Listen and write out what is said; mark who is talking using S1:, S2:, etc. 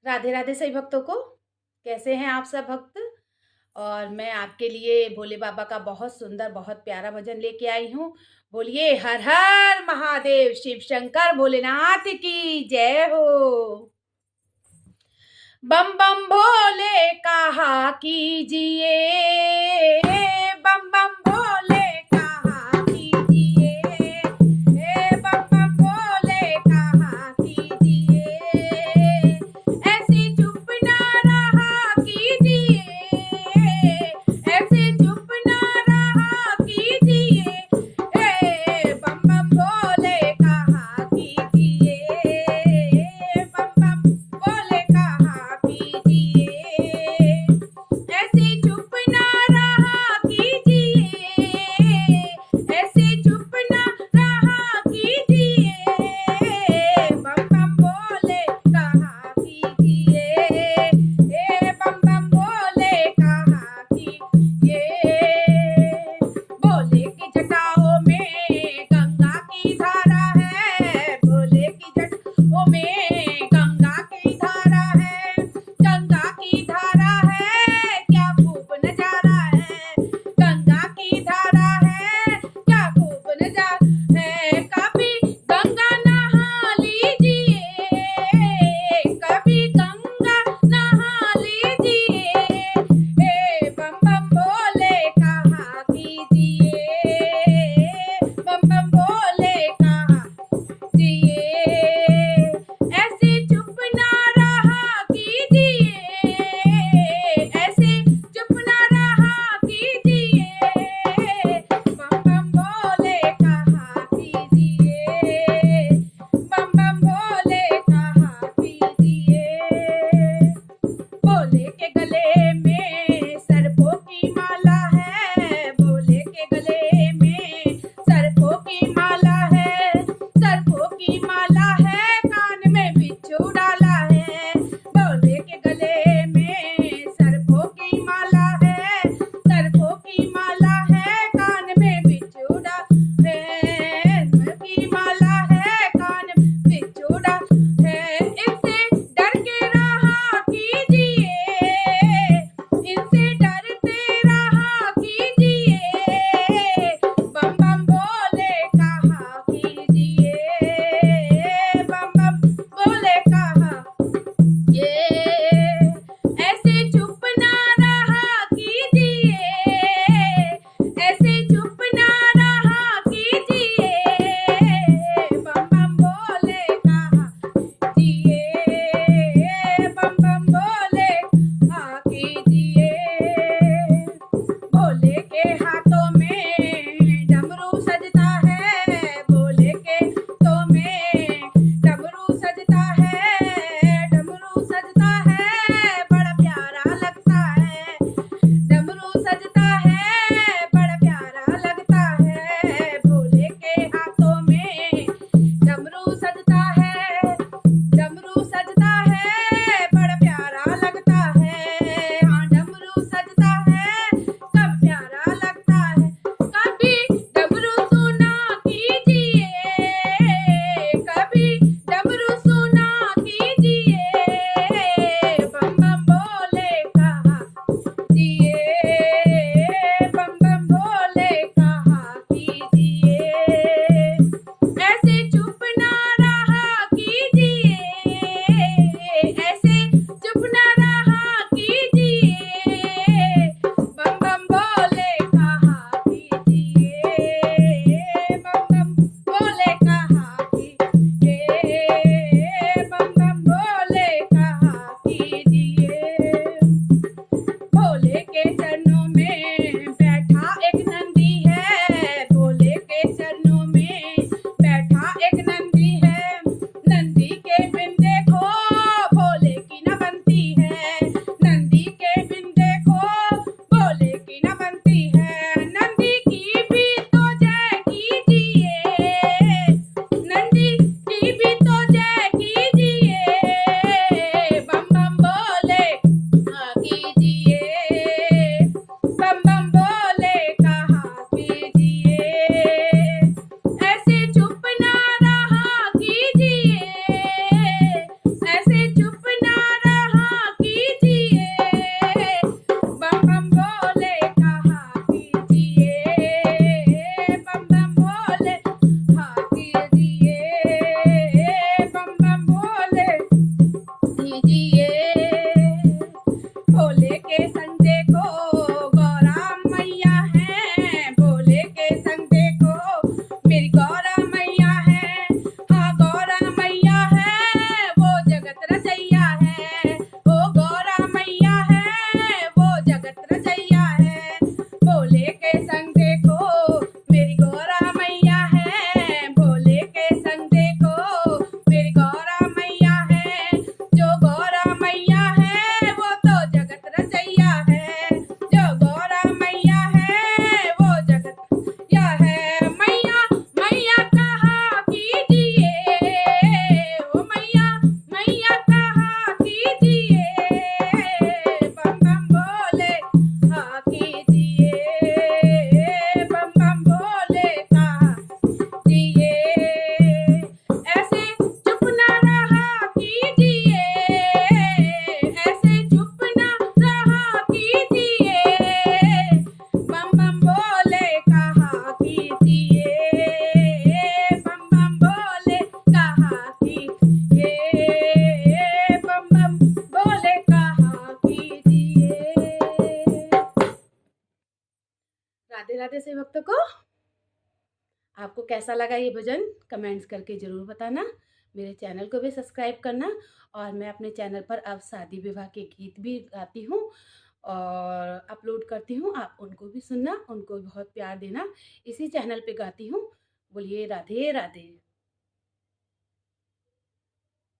S1: राधे राधे सभी भक्तों को। कैसे हैं आप सब भक्त? और मैं आपके लिए भोले बाबा का बहुत सुंदर, बहुत प्यारा भजन लेके आई हूँ। बोलिए हर हर महादेव, शिव शंकर भोलेनाथ की जय हो। बम बम भोले कहा कीजिए, बम बम भोले कहा कीजिए, बम बम भोले कहा कीजिए, ऐसे चुप ना रहा कीजिए, ऐसे चुप ना रहा कीजिए, बम बम भोले कहा कीजिए, बम बम भोले कहा कीजिए, ऐसे चुप ना रचैया है, ओ गौरा मैया है, वो जगत रचैया है। भोले के संग देखो मेरी गौरा मैया है, भोले के संग देखो मेरी गौरा मैया है। जो गौरा मैया है वो तो जगत रचैया है, जो गौरा मैया है वो जगत या है। मैया मैया कहा कीजिए, ओ मैया मैया कहा कीजिए, बम बम बोले कहा कीजिए, बम बम बोले कहा कीजिए। ऐसे चुप ना रहा कीजिए, ऐसे चुप ना रहा कीजिए, बम बम बोले कहा कीजिए, बम बम बोले कहा कीजिए, बम बम बोले कहा कीजिए। राधे राधे से भक्तों को, आपको कैसा लगा ये भजन कमेंट्स करके ज़रूर बताना। मेरे चैनल को भी सब्सक्राइब करना। और मैं अपने चैनल पर अब शादी विवाह के गीत भी गाती हूँ और अपलोड करती हूँ, आप उनको भी सुनना, उनको भी बहुत प्यार देना। इसी चैनल पे गाती हूँ। बोलिए राधे राधे।